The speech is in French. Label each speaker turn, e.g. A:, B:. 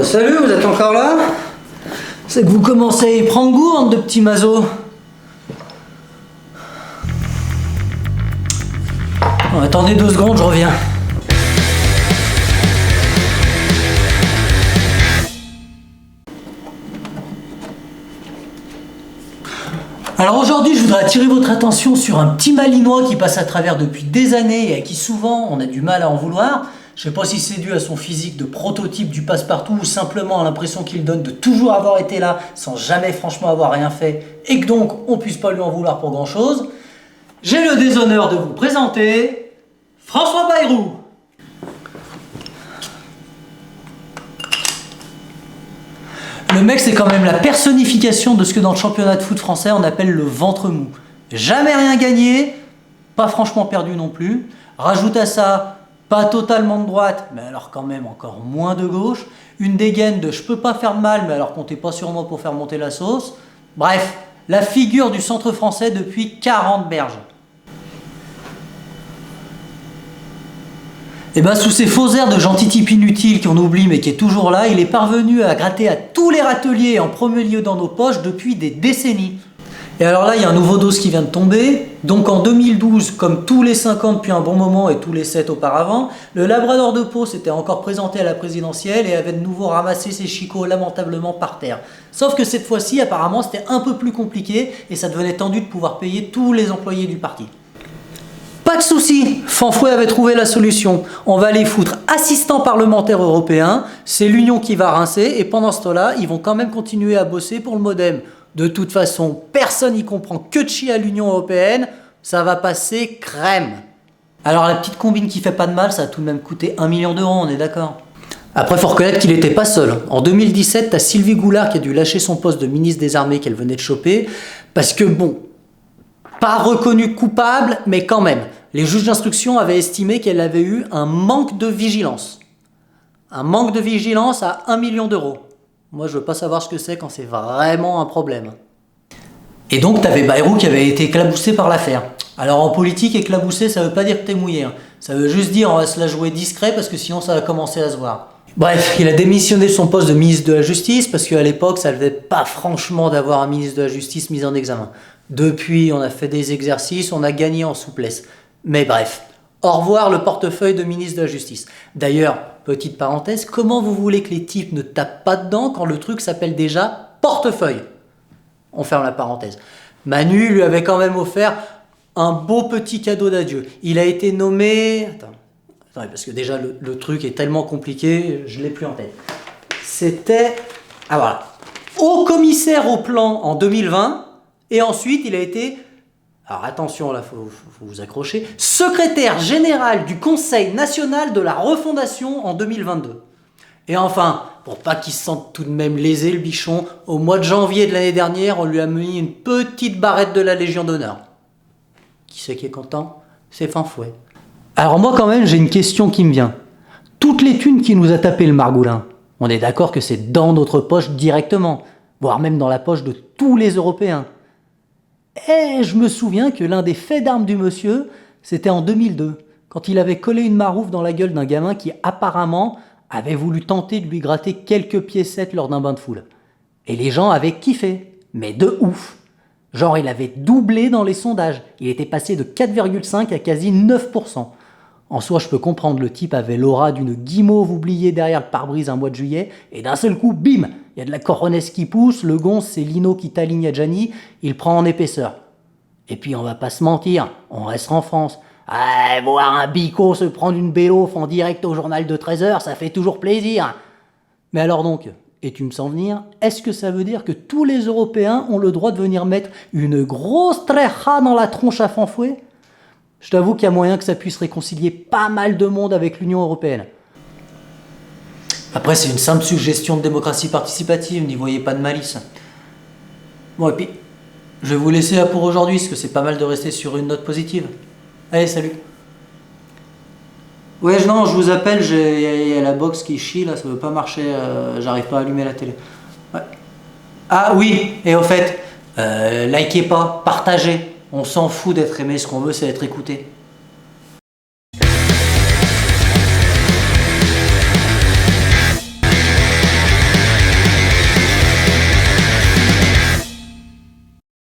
A: Salut, vous êtes encore là? C'est que vous commencez à y prendre goût, bande de petits mazos. Bon, attendez 2 secondes, je reviens. Alors aujourd'hui, je voudrais attirer votre attention sur un petit Malinois qui passe à travers depuis des années et à qui souvent on a du mal à en vouloir. Je sais pas si c'est dû à son physique de prototype du passe-partout ou simplement à l'impression qu'il donne de toujours avoir été là sans jamais franchement avoir rien fait et que donc on puisse pas lui en vouloir pour grand chose. J'ai le déshonneur de vous présenter François Bayrou. Le mec, c'est quand même la personnification de ce que dans le championnat de foot français on appelle le ventre mou. Jamais rien gagné, pas franchement perdu non plus. Rajoute à ça, pas totalement de droite, mais alors quand même encore moins de gauche. Une dégaine de je peux pas faire mal, mais alors comptez pas sur moi pour faire monter la sauce. Bref, la figure du centre français depuis 40 berges. Et bien sous ces faux airs de gentil type inutile qu'on oublie mais qui est toujours là, il est parvenu à gratter à tous les râteliers en premier lieu dans nos poches depuis des décennies. Et alors là, il y a un nouveau dos qui vient de tomber. Donc en 2012, comme tous les 5 ans depuis un bon moment et tous les 7 auparavant, le Labrador de Pau s'était encore présenté à la présidentielle et avait de nouveau ramassé ses chicots lamentablement par terre. Sauf que cette fois-ci, apparemment, c'était un peu plus compliqué et ça devenait tendu de pouvoir payer tous les employés du parti. Pas de souci, Fanfouet avait trouvé la solution. On va les foutre assistants parlementaires européens, c'est l'Union qui va rincer, et pendant ce temps-là, ils vont quand même continuer à bosser pour le modem. De toute façon, personne n'y comprend que de chier à l'Union européenne, ça va passer crème. Alors la petite combine qui fait pas de mal, ça a tout de même coûté 1 million d'euros, on est d'accord? Après, faut reconnaître qu'il n'était pas seul. En 2017, t'as Sylvie Goulard qui a dû lâcher son poste de ministre des Armées qu'elle venait de choper, parce que bon, pas reconnue coupable, mais quand même. Les juges d'instruction avaient estimé qu'elle avait eu un manque de vigilance. Un manque de vigilance à 1 million d'euros. Moi, je veux pas savoir ce que c'est quand c'est vraiment un problème. Et donc, t'avais Bayrou qui avait été éclaboussé par l'affaire. Alors, en politique, éclaboussé, ça veut pas dire que t'es mouillé. Hein. Ça veut juste dire on va se la jouer discret parce que sinon, ça va commencer à se voir. Bref, il a démissionné de son poste de ministre de la Justice parce qu'à l'époque, ça ne levait pas franchement d'avoir un ministre de la Justice mis en examen. Depuis, on a fait des exercices, on a gagné en souplesse. Mais bref, au revoir le portefeuille de ministre de la Justice. D'ailleurs, petite parenthèse, comment vous voulez que les types ne tapent pas dedans quand le truc s'appelle déjà portefeuille? On ferme la parenthèse. Manu lui avait quand même offert un beau petit cadeau d'adieu. Il a été nommé... Attendez, parce que déjà le truc est tellement compliqué, je ne l'ai plus en tête. C'était... Ah voilà. Haut commissaire au plan en 2020, et ensuite il a été... Alors attention, là, faut vous accrocher. Secrétaire général du Conseil national de la refondation en 2022. Et enfin, pour pas qu'il se sente tout de même lésé, le bichon, au mois de janvier de l'année dernière, on lui a mis une petite barrette de la Légion d'honneur. Qui c'est qui est content? C'est Fanfouet. Alors moi, quand même, j'ai une question qui me vient. Toutes les thunes qui nous a tapé le Margoulin, on est d'accord que c'est dans notre poche directement, voire même dans la poche de tous les Européens. Et je me souviens que l'un des faits d'armes du monsieur, c'était en 2002, quand il avait collé une maroufle dans la gueule d'un gamin qui apparemment avait voulu tenter de lui gratter quelques piécettes lors d'un bain de foule. Et les gens avaient kiffé, mais de ouf. Genre il avait doublé dans les sondages, il était passé de 4,5 à quasi 9%. En soi, je peux comprendre, le type avait l'aura d'une guimauve oubliée derrière le pare-brise un mois de juillet, et d'un seul coup, bim, il y a de la coronesse qui pousse, le gonce, c'est Lino qui t'aligne à Gianni, il prend en épaisseur. Et puis, on va pas se mentir, on reste en France. Ah, voir un bico se prendre une bélof en direct au journal de 13h, ça fait toujours plaisir. Mais alors donc, et tu me sens venir, est-ce que ça veut dire que tous les Européens ont le droit de venir mettre une grosse treja dans la tronche à Fanfouet ? Je t'avoue qu'il y a moyen que ça puisse réconcilier pas mal de monde avec l'Union européenne. Après, c'est une simple suggestion de démocratie participative, n'y voyez pas de malice. Bon, et puis, je vais vous laisser là pour aujourd'hui, parce que c'est pas mal de rester sur une note positive. Allez, salut. Ouais, non, je vous appelle, il y a la box qui chie, là, ça veut pas marcher, j'arrive pas à allumer la télé. Ouais. Ah oui, et au fait, likez pas, partagez. On s'en fout d'être aimé, ce qu'on veut c'est être écouté.